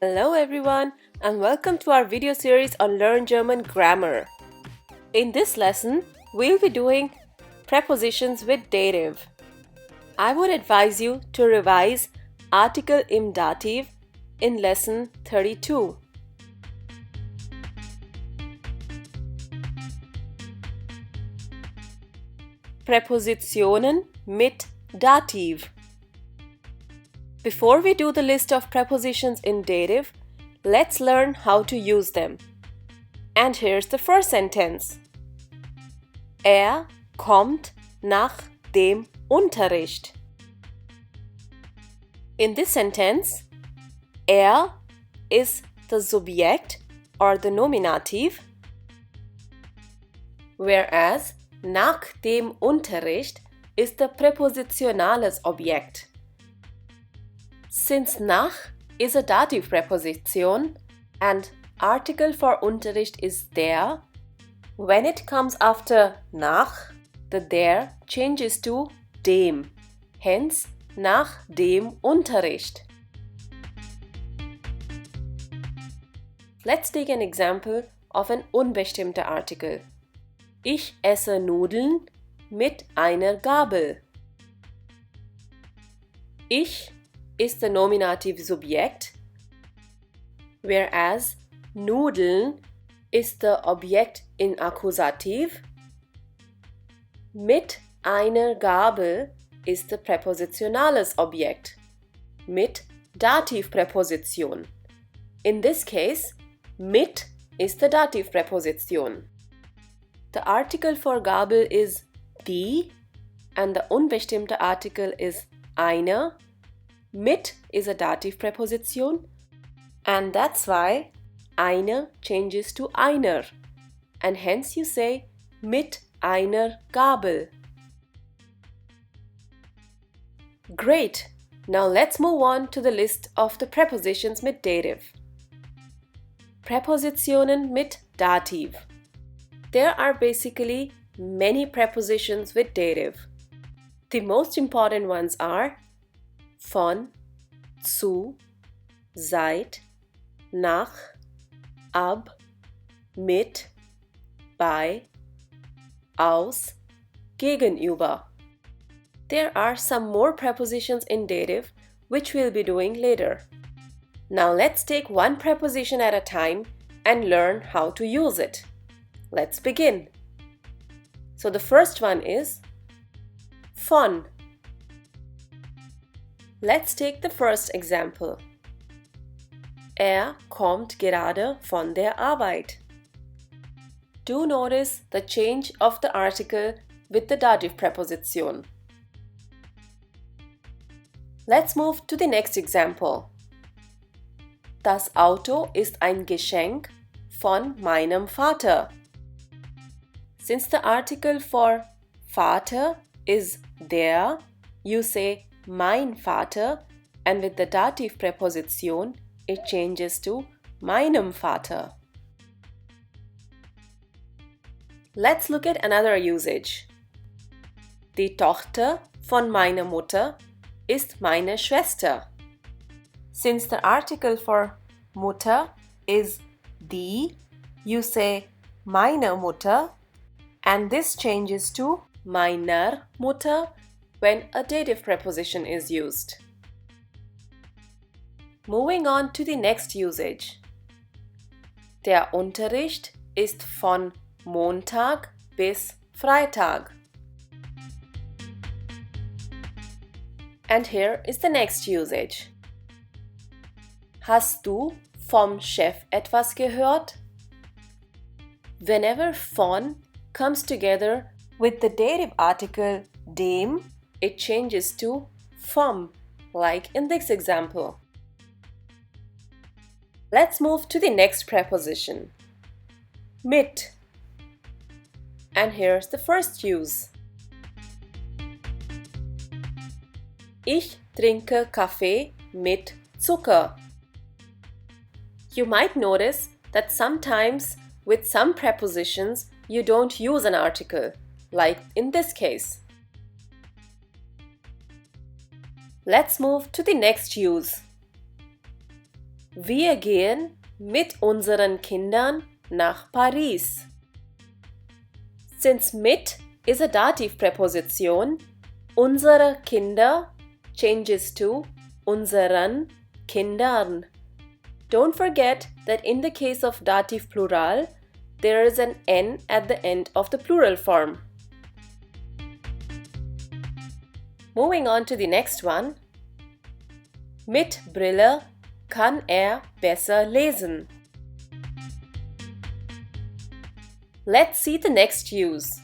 Hello everyone and welcome to our video series on Learn German Grammar. In this lesson, we'll be doing prepositions with dative. I would advise you to revise Artikel im Dativ in lesson 32. Präpositionen mit Dativ. Before we do the list of prepositions in dative, let's learn how to use them. And here's the first sentence. Er kommt nach dem Unterricht. In this sentence, er is the subject or the nominative, whereas nach dem Unterricht is the prepositionales Objekt. Since nach is a dative preposition and article for Unterricht is der, when it comes after nach, the der changes to dem, hence nach dem Unterricht. Let's take an example of an unbestimmter Artikel. Ich esse Nudeln mit einer Gabel. Ich is the nominative Subjekt, whereas Nudeln is the Objekt in Akkusativ. Mit einer Gabel is the Präpositionales Objekt mit Dativpräposition. In this case, mit is the Dative preposition. The article for Gabel is die and the unbestimmte Artikel is eine. Mit is a dative preposition and that's why eine changes to einer and hence you say mit einer Gabel. Great! Now let's move on to the list of the prepositions mit dative. Präpositionen mit Dativ. There are basically many prepositions with dative. The most important ones are von, zu, seit, nach, ab, mit, bei, aus, gegenüber. There are some more prepositions in dative which we'll be doing later. Now let's take one preposition at a time and learn how to use it. Let's begin. So the first one is von. Let's take the first example. Er kommt gerade von der Arbeit. Do notice the change of the article with the dative preposition. Let's move to the next example. Das Auto ist ein Geschenk von meinem Vater. Since the article for Vater is der, you say mein Vater and with the dative preposition it changes to meinem Vater. Let's look at another usage. Die Tochter von meiner Mutter ist meine Schwester. Since the article for Mutter is die, you say meine Mutter and this changes to meiner Mutter when a dative preposition is used. Moving on to the next usage. Der Unterricht ist von Montag bis Freitag. And here is the next usage. Hast du vom Chef etwas gehört? Whenever von comes together with the dative article dem, it changes to vom, like in this example. Let's move to the next preposition. Mit. And here's the first use. Ich trinke Kaffee mit Zucker. You might notice that sometimes with some prepositions you don't use an article, like in this case. Let's move to the next use. Wir gehen mit unseren Kindern nach Paris. Since mit is a dative preposition, unsere Kinder changes to unseren Kindern. Don't forget that in the case of dative plural, there is an N at the end of the plural form. Moving on to the next one. Mit Brille kann besser lesen. Let's see the next use.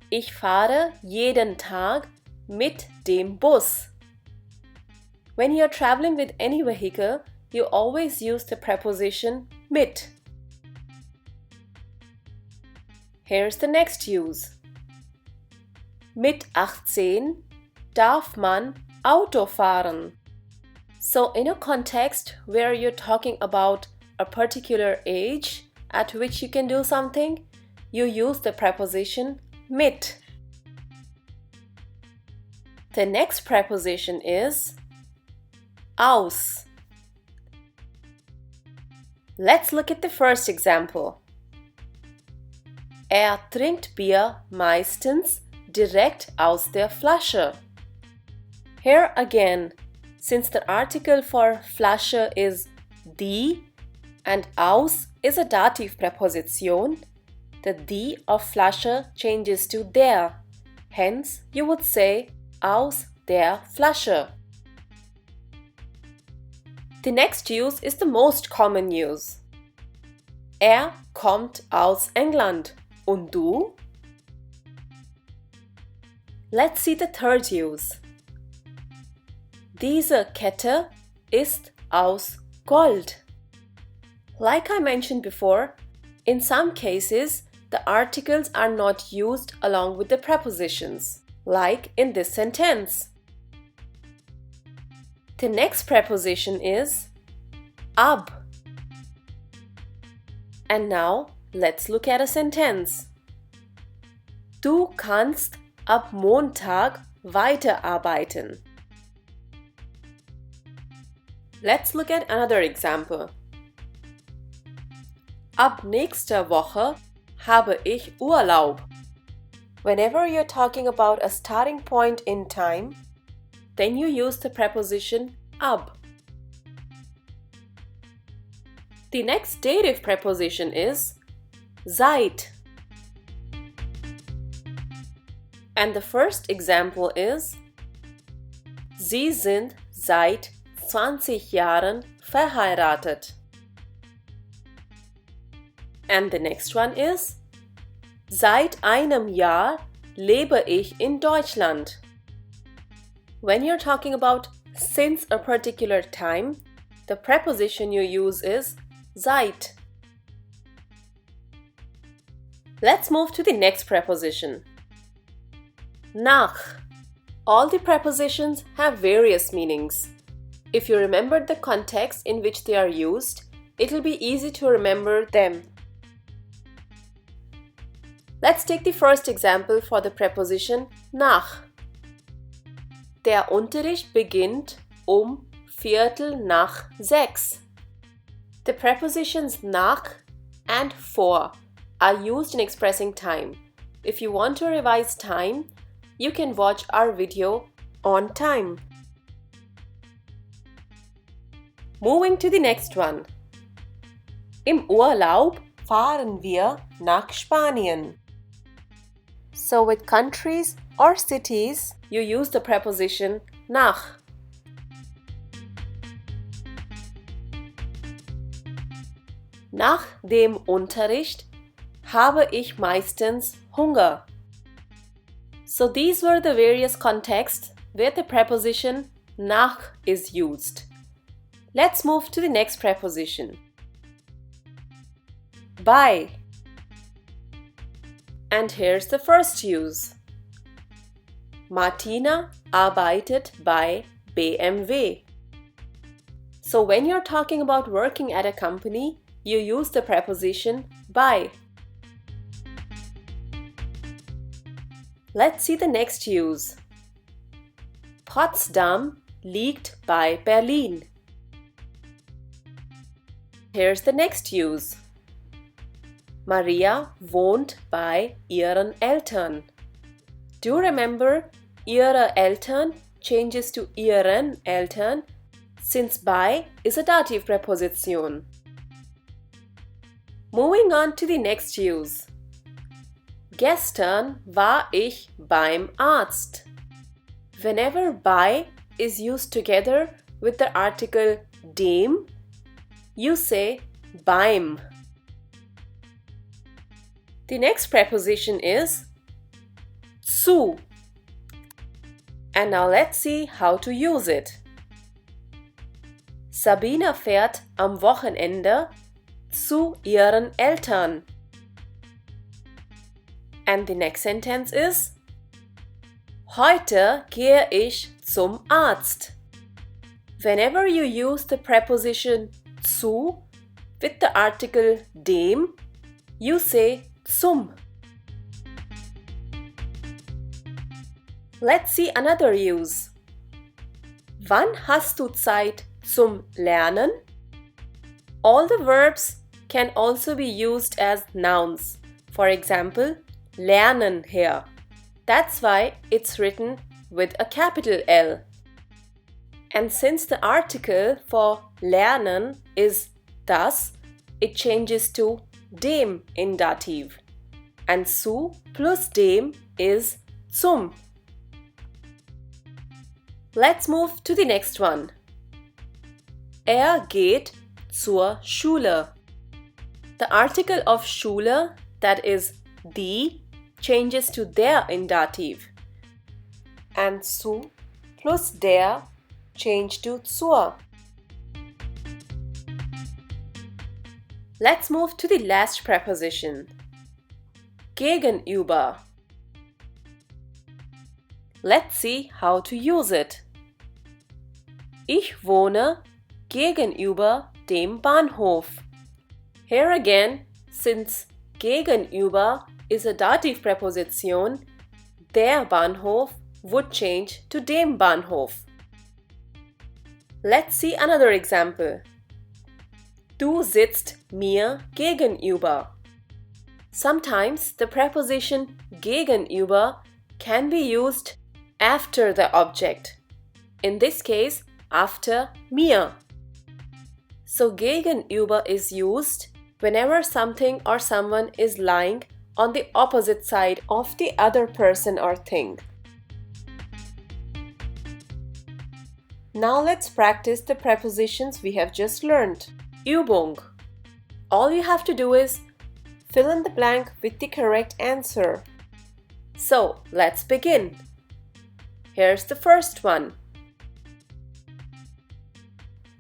Ich fahre jeden Tag mit dem Bus. When you're traveling with any vehicle, you always use the preposition mit. Here's the next use. Mit 18 darf man Auto fahren. So in a context where you're talking about a particular age at which you can do something, you use the preposition mit. The next preposition is aus. Let's look at the first example. Trinkt Bier meistens direkt aus der Flasche. Here again, since the article for Flasche is die and aus is a dative preposition, the die of Flasche changes to der. Hence, you would say aus der Flasche. The next use is the most common use. Kommt aus England. Und du? Let's see the third use. Diese Kette ist aus Gold. Like I mentioned before, in some cases, the articles are not used along with the prepositions, like in this sentence. The next preposition is ab. And now, let's look at a sentence. Du kannst ab Montag weiterarbeiten. Let's look at another example. Ab nächster Woche habe ich Urlaub. Whenever you're talking about a starting point in time, then you use the preposition ab. The next dative preposition is seit. And the first example is Sie sind seit 20 Jahren verheiratet. And the next one is Seit einem Jahr lebe ich in Deutschland. When you're talking about since a particular time, the preposition you use is seit. Let's move to the next preposition. Nach. All the prepositions have various meanings. If you remember the context in which they are used, it will be easy to remember them. Let's take the first example for the preposition nach. Der Unterricht beginnt Viertel nach 6. The prepositions nach and vor are used in expressing time. If you want to revise time, you can watch our video on time. Moving to the next one. Im Urlaub fahren wir nach Spanien. So with countries or cities, you use the preposition nach. Nach dem Unterricht habe ich meistens Hunger. So these were the various contexts where the preposition nach is used. Let's move to the next preposition. Bei. And here's the first use. Martina arbeitet bei BMW. So when you're talking about working at a company, you use the preposition bei. Let's see the next use. Potsdam liegt bei Berlin. Here's the next use. Maria wohnt bei ihren Eltern. Do remember, ihre Eltern changes to ihren Eltern since bei is a dative preposition. Moving on to the next use. Gestern war ich beim Arzt. Whenever bei is used together with the article dem, you say beim. The next preposition is zu. And now let's see how to use it. Sabine fährt am Wochenende zu ihren Eltern. And the next sentence is Heute gehe ich zum Arzt. Whenever you use the preposition zu with the article dem, you say zum. Let's see another use. Wann hast du Zeit zum Lernen? All the verbs can also be used as nouns. For example, lernen here. That's why it's written with a capital L. And since the article for lernen is das, it changes to dem in Dativ. And zu plus dem is zum. Let's move to the next one. Er geht zur Schule. The article of Schule, that is die, changes to der in Dativ. And zu plus der change to zur. Let's move to the last preposition. Gegenüber. Let's see how to use it. Ich wohne gegenüber dem Bahnhof. Here again, since gegenüber is a dative preposition, der Bahnhof would change to dem Bahnhof. Let's see another example. Du sitzt mir gegenüber. Sometimes the preposition gegenüber can be used after the object. In this case, after mir. So gegenüber is used whenever something or someone is lying on the opposite side of the other person or thing. Now let's practice the prepositions we have just learned. Übung. All you have to do is fill in the blank with the correct answer. So let's begin. Here's the first one.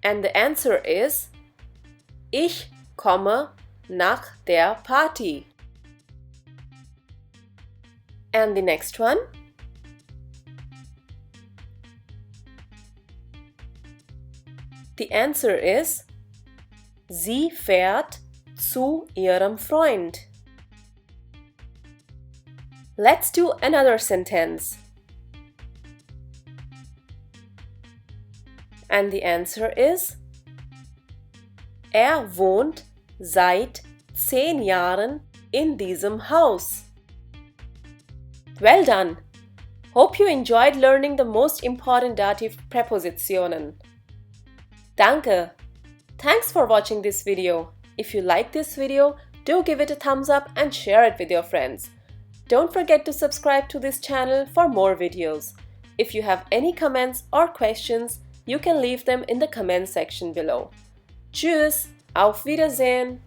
And the answer is Ich komme nach der Party. And the next one. The answer is Sie fährt zu ihrem Freund. Let's do another sentence. And the answer is Er wohnt seit 10 Jahren in diesem Haus. Well done! Hope you enjoyed learning the most important dative prepositionen. Danke! Thanks for watching this video. If you like this video, do give it a thumbs up and share it with your friends. Don't forget to subscribe to this channel for more videos. If you have any comments or questions, you can leave them in the comment section below. Tschüss, auf Wiedersehen!